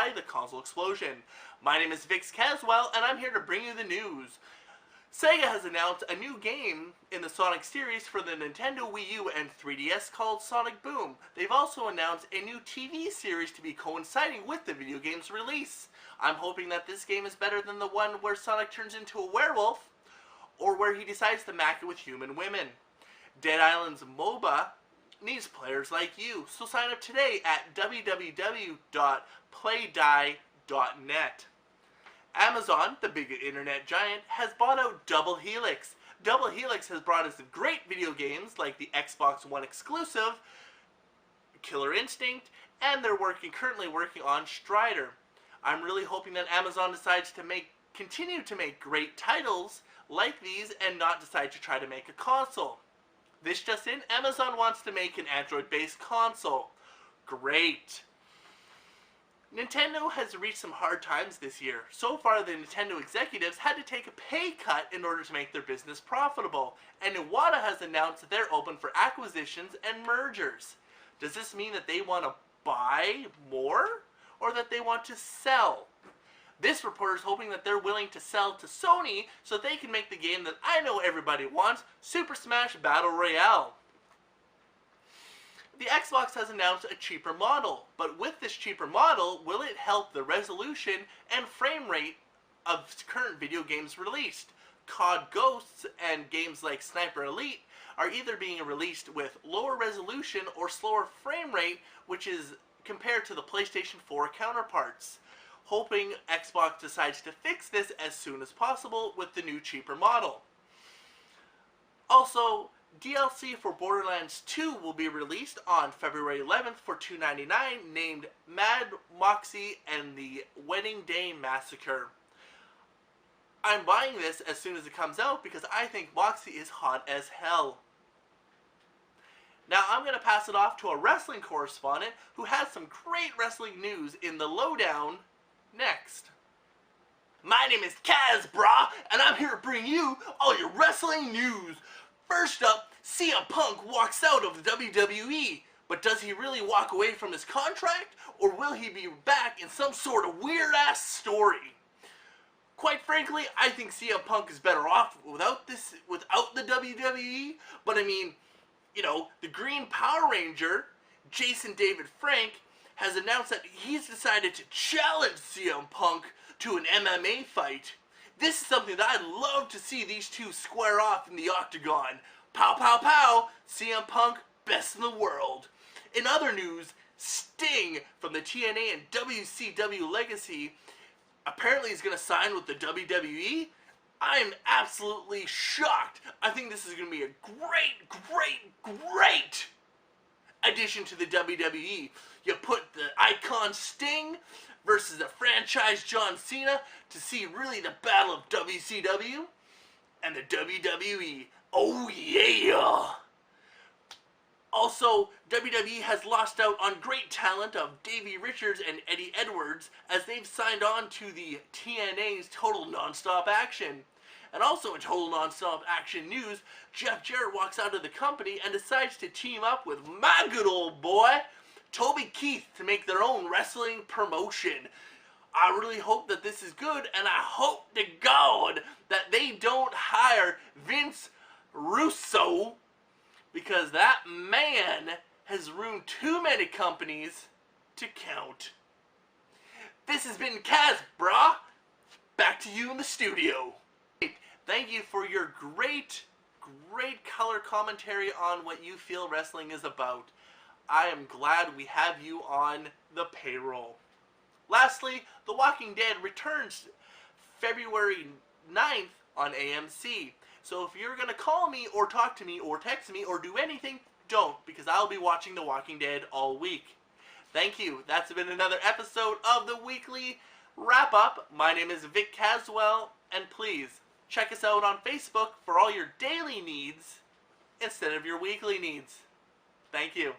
by the Console Explosion. My name is Vix Caswell, and I'm here to bring you the news. Sega has announced a new game in the Sonic series for the Nintendo Wii U and 3DS called Sonic Boom. They've also announced a new TV series to be coinciding with the video game's release. I'm hoping that this game is better than the one where Sonic turns into a werewolf, or where he decides to mack it with human women. Dead Island's MOBA needs players like you, so sign up today at www.playdie.net. Amazon, the big internet giant, has bought out Double Helix. Double Helix has brought us great video games like the Xbox One exclusive Killer Instinct, and they're currently working on Strider. I'm really hoping that Amazon decides to continue to make great titles like these and not decide to try to make a console. This just in, Amazon wants to make an Android-based console. Great. Nintendo has reached some hard times this year. So far, the Nintendo executives had to take a pay cut in order to make their business profitable, and Iwata has announced that they're open for acquisitions and mergers. Does this mean that they want to buy more, or that they want to sell? This reporter is hoping that they're willing to sell to Sony so they can make the game that I know everybody wants, Super Smash Battle Royale. The Xbox has announced a cheaper model, but with this cheaper model, will it help the resolution and frame rate of current video games released? COD Ghosts and games like Sniper Elite are either being released with lower resolution or slower frame rate, which is compared to the PlayStation 4 counterparts. Hoping Xbox decides to fix this as soon as possible with the new cheaper model. Also, DLC for Borderlands 2 will be released on February 11th for $2.99, named Mad Moxie and the Wedding Day Massacre. I'm buying this as soon as it comes out because I think Moxie is hot as hell. Now I'm going to pass it off to a wrestling correspondent who has some great wrestling news in the lowdown next. My name is Kaz, brah, and I'm here to bring you all your wrestling news. First up, CM Punk walks out of the WWE, but does he really walk away from his contract, or will he be back in some sort of weird-ass story? Quite frankly, I think CM Punk is better off without the WWE, but I mean, you know, the Green Power Ranger, Jason David Frank, has announced that he's decided to challenge CM Punk to an MMA fight. This is something that I'd love to see these two square off in the octagon. Pow pow pow, CM Punk, best in the world. In other news, Sting from the TNA and WCW legacy apparently is going to sign with the WWE. I am absolutely shocked. I think this is going to be a great addition to the WWE. You put the icon Sting versus the franchise John Cena to see really the battle of WCW and the WWE. Oh yeah! Also, WWE has lost out on great talent of Davey Richards and Eddie Edwards as they've signed on to the TNA's Total Nonstop Action. And also in Total Nonstop Action news, Jeff Jarrett walks out of the company and decides to team up with my good old boy, Toby Keith, to make their own wrestling promotion. I really hope that this is good, and I hope to God that they don't hire Vince Russo, because that man has ruined too many companies to count. This has been Kaz, brah. Back to you in the studio. Thank you for your great color commentary on what you feel wrestling is about. I am glad we have you on the payroll. Lastly, The Walking Dead returns February 9th on AMC. So if you're going to call me or talk to me or text me or do anything, don't, because I'll be watching The Walking Dead all week. Thank you. That's been another episode of the weekly wrap-up. My name is Vic Caswell, and please check us out on Facebook for all your daily needs instead of your weekly needs. Thank you.